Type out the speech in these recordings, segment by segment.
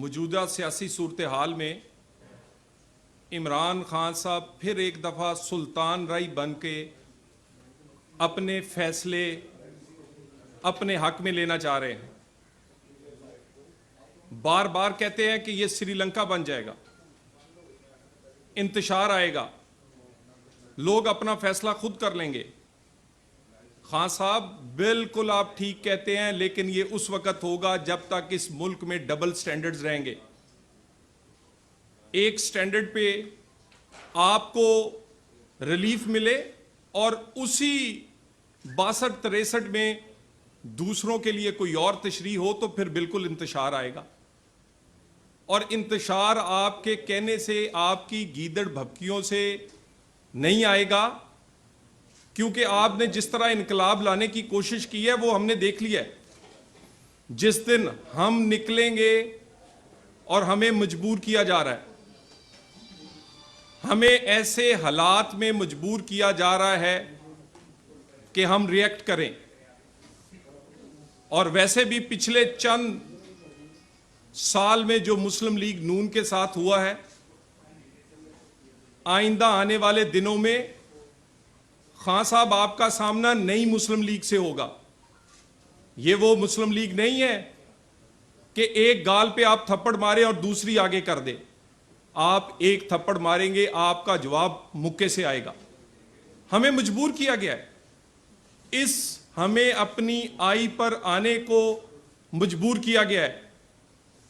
मौजूदा सियासी सूरत हाल में इमरान खान साहब फिर एक दफ़ा सुल्तान राय बन के अपने फैसले अपने हक में लेना चाह रहे हैं। बार बार कहते हैं कि ये श्रीलंका बन जाएगा, इंतशार आएगा, लोग अपना फैसला खुद कर लेंगे। खान साहब बिल्कुल आप ठीक कहते हैं, लेकिन ये उस वक्त होगा जब तक इस मुल्क में डबल स्टैंडर्ड्स रहेंगे। एक स्टैंडर्ड पे आपको रिलीफ मिले और उसी 62-63 में दूसरों के लिए कोई और तशरीह हो तो फिर बिल्कुल इंतशार आएगा। और इंतशार आपके कहने से, आपकी गीदड़ भभकियों से नहीं आएगा, क्योंकि आपने जिस तरह इनकलाब लाने की कोशिश की है वो हमने देख लिया है। जिस दिन हम निकलेंगे और हमें मजबूर किया जा रहा है, हमें ऐसे हालात में मजबूर किया जा रहा है कि हम रिएक्ट करें। और वैसे भी पिछले चंद साल में जो मुस्लिम लीग नून के साथ हुआ है, आइंदा आने वाले दिनों में खान साहब आपका सामना नई मुस्लिम लीग से होगा। ये वो मुस्लिम लीग नहीं है कि एक गाल पे आप थप्पड़ मारें और दूसरी आगे कर दे। आप एक थप्पड़ मारेंगे, आपका जवाब मुक्के से आएगा। हमें मजबूर किया गया है, हमें अपनी आई पर आने को मजबूर किया गया है।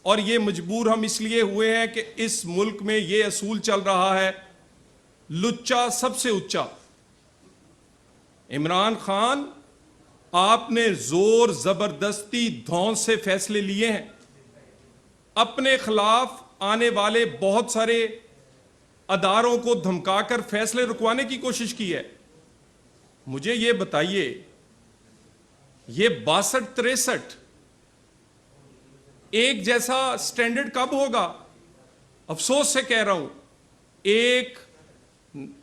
और ये मजबूर हम इसलिए हुए हैं कि इस मुल्क में ये असूल चल रहा है, लुच्चा सबसे उच्चा। इमरान खान, आपने जोर जबरदस्ती धौंस से फैसले लिए हैं, अपने खिलाफ आने वाले बहुत सारे अदारों को धमकाकर फैसले रुकवाने की कोशिश की है। मुझे ये बताइए, ये 62-63 एक जैसा स्टैंडर्ड कब होगा? अफसोस से कह रहा हूं, एक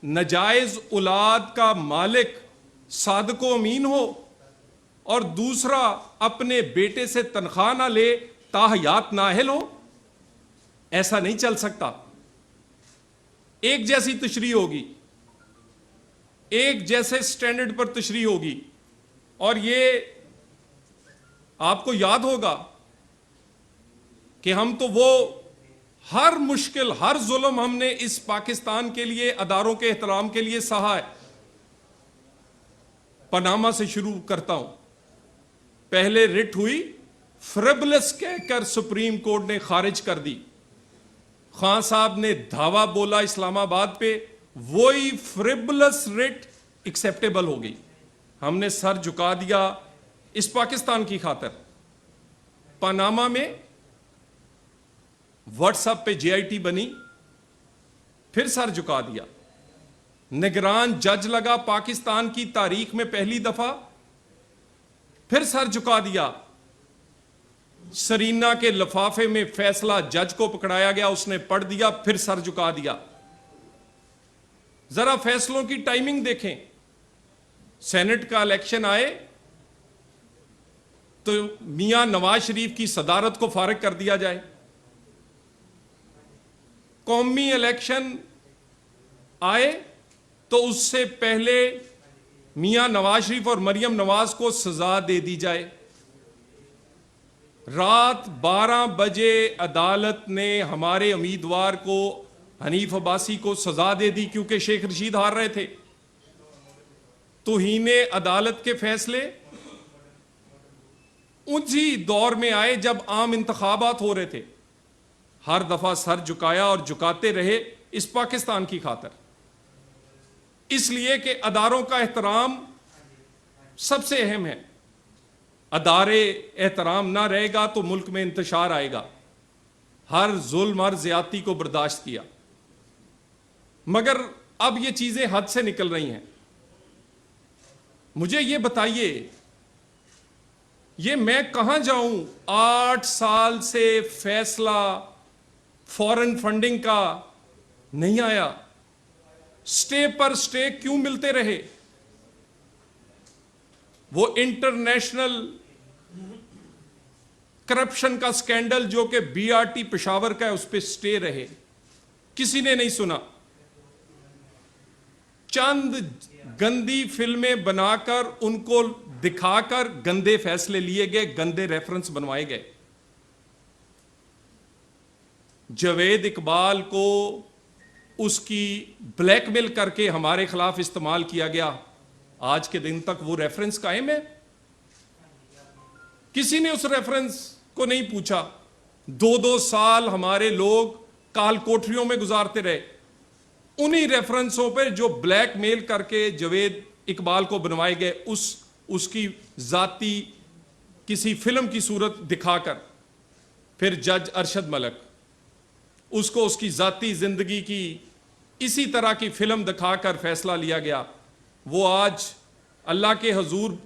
नजायज औलाद का मालिक सादको अमीन हो और दूसरा अपने बेटे से तनख्वाह ना ले, ताहयात नाहिल हो। ऐसा नहीं चल सकता। एक जैसी तशरीह होगी, एक जैसे स्टैंडर्ड पर तशरीह होगी। और ये आपको याद होगा कि हम तो वो हर मुश्किल, हर जुल्म हमने इस पाकिस्तान के लिए, अदारों के एहतराम के लिए सहा है। पनामा से शुरू करता हूं। पहले रिट हुई, फ्रिवलेस कहकर सुप्रीम कोर्ट ने खारिज कर दी। खान साहब ने धावा बोला इस्लामाबाद पे, वही फ्रिवलेस रिट एक्सेप्टेबल हो गई। हमने सर झुका दिया इस पाकिस्तान की खातिर। पनामा में व्हाट्सएप पे जेआईटी बनी, फिर सर झुका दिया। निगरान जज लगा पाकिस्तान की तारीख में पहली दफा, फिर सर झुका दिया। सरीना के लिफाफे में फैसला जज को पकड़ाया गया, उसने पढ़ दिया, फिर सर झुका दिया। जरा फैसलों की टाइमिंग देखें। सेनेट का इलेक्शन आए तो मियां नवाज शरीफ की सदारत को फारिग कर दिया जाए। कौमी इलेक्शन आए तो उससे पहले मियां नवाज शरीफ और मरियम नवाज को सजा दे दी जाए। रात 12 बजे अदालत ने हमारे उम्मीदवार को, हनीफ अब्बासी को सजा दे दी क्योंकि शेख रशीद हार रहे थे। तौहीने अदालत के फैसले उसी दौर में आए जब आम इंतखाबात हो रहे थे। हर दफा सर झुकाया और झुकाते रहे इस पाकिस्तान की खातिर, इसलिए कि अदारों का एहतराम सबसे अहम है। अदारे एहतराम ना रहेगा तो मुल्क में इंतशार आएगा। हर जुल्म, हर ज्यादती को बर्दाश्त किया, मगर अब ये चीजें हद से निकल रही हैं। मुझे ये बताइए, ये मैं कहां जाऊं? 8 साल से फैसला फॉरेन फंडिंग का नहीं आया। स्टे पर स्टे क्यों मिलते रहे? वो इंटरनेशनल करप्शन का स्कैंडल जो कि बीआरटी पेशावर का है, उस पर स्टे रहे, किसी ने नहीं सुना। चंद गंदी फिल्में बनाकर उनको दिखाकर गंदे फैसले लिए गए, गंदे रेफरेंस बनवाए गए। जावेद इकबाल को उसकी ब्लैकमेल करके हमारे खिलाफ इस्तेमाल किया गया। आज के दिन तक वो रेफरेंस कायम है, किसी ने उस रेफरेंस को नहीं पूछा। 2-2 साल हमारे लोग काल कोठरियों में गुजारते रहे उन्हीं रेफरेंसों पर जो ब्लैकमेल करके जावेद इकबाल को बनवाए गए, उसकी जाती किसी फिल्म की सूरत दिखाकर। फिर जज अरशद मलिक, उसको उसकी जाती जिंदगी की इसी तरह की फिल्म दिखाकर फैसला लिया गया। वो आज अल्लाह के हजूर